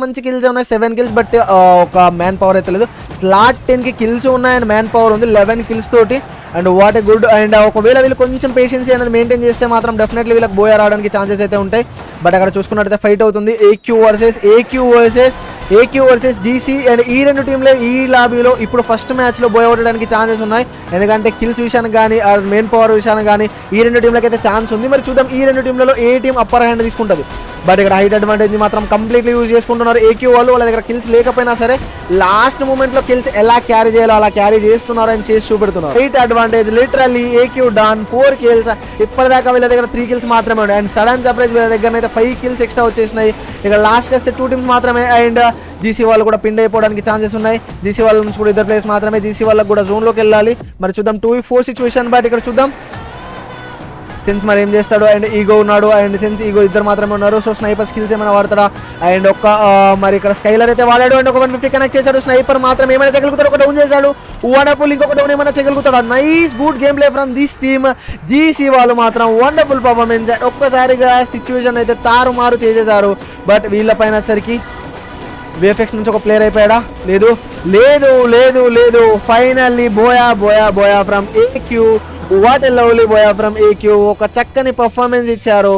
మంచి కిల్స్ ఉన్నాయి, 7 kills. But ఒక మ్యాన్ పవర్ అయితే లేదు. స్లాట్ 10 కి కిల్స్ ఉన్నాయి అండ్ మ్యాన్ పవర్ ఉంది 11 కిల్స్ తోటి. And what a good. And ఒకవేళ వీళ్ళు కొంచెం పేషెన్సీ అనేది మెయింటైన్ చేస్తే మాత్రం డెఫినెట్లీ వీళ్ళకి బోయా రావడానికి ఛాన్సెస్ అయితే ఉంటాయి. బట్ అక్కడ చూసుకున్నట్టయితే ఫైట్ అవుతుంది ఏక్యూ వర్సెస్ జీసీ. అండ్ ఈ రెండు టీంలో ఈ లాబీలో ఇప్పుడు ఫస్ట్ మ్యాచ్లో బోయా కొట్టడానికి ఛాన్సెస్ ఉన్నాయి. ఎందుకంటే కిల్స్ విషయానికి కానీ మెయిన్ పవర్ విషయానికి కానీ ఈ రెండు టీంలకి అయితే ఛాన్స్ ఉంది. మరి చూద్దాం ఈ రెండు టీంలలో ఏ టీం అప్పర్ హ్యాండ్ తీసుకుంటుంది. బట్ ఇక్కడ హైట్ అడ్వాంటేజ్ మాత్రం కంప్లీట్లీ యూజ్ చేసుకుంటున్నారు ఏక్యూ వాళ్ళు. వాళ్ళ దగ్గర కిల్స్ లేకపోయినా సరే లాస్ట్ మూమెంట్లో కిల్స్ ఎలా క్యారీ చేయాలో అలా క్యారీ చేస్తున్నారు అని చేసి చూపెడుతున్నారు. హైట్ అడ్వాంటేజ్ లిటరల్లీ ఏక్యూ డాన్ 4 కిల్స్. ఇప్పటిదాకా వీళ్ళ దగ్గర 3 కిల్స్ మాత్రమే ఉన్నాయి. అండ్ సడన్ సర్ప్రైజ్ వీళ్ళ దగ్గర అయితే 5 కిల్స్ ఎక్స్ట్రా వచ్చేసినాయి. ఇక లాస్ట్కి వస్తే 2 టీమ్స్ మాత్రమే. అండ్ జీసీ వాళ్ళు కూడా పిండ్ అయిపోవడానికి ఛాన్సెస్ ఉన్నాయి. జీసీ వాళ్ళ నుంచి కూడా 2 ప్లేయర్స్ మాత్రమే. జీసీ వాళ్ళకి కూడా జోన్లోకి వెళ్ళాలి. మరి చూద్దాం 2v4 సిచ్యువేషన్. బట్ ఇక్కడ చూద్దాం సెన్స్ మరి ఏం చేస్తాడు. అండ్ ఈగో ఉన్నాడు అండ్ సెన్స్ ఈగో ఇద్దరు మాత్రమే ఉన్నారు. సో స్నైపర్ స్కిల్స్ ఏమైనా వాడతాడా. అండ్ మరి ఇక్కడ స్కైలర్ అయితే వాడాడు. అండ్ ఒక 150 కనెక్ట్ చేశాడు. స్నైపర్ మాత్రం ఏమైనా చేయగలుగుతాడు, ఒక డౌన్ చేశాడు. వండర్ఫుల్, ఇంకొక డౌన్ ఏమైనా చేయగలుగుతాడు. Nice good game play from this team. GC వాళ్ళు మాత్రం వండర్ఫుల్ పర్ఫార్మెన్స్. ఒక్కసారిగా సిచ్యువేషన్ అయితే తారుమారు చేసేశారు. బట్ వీళ్ళ పైన సరికి విఎఫ్ఎక్స్ నుంచి ఒక ప్లేయర్ అయిపోయాడా? లేదు. Finally buoy from AQ. What a lovely buoy from AQ. ఒక చక్కని పర్ఫార్మెన్స్ ఇచ్చారు.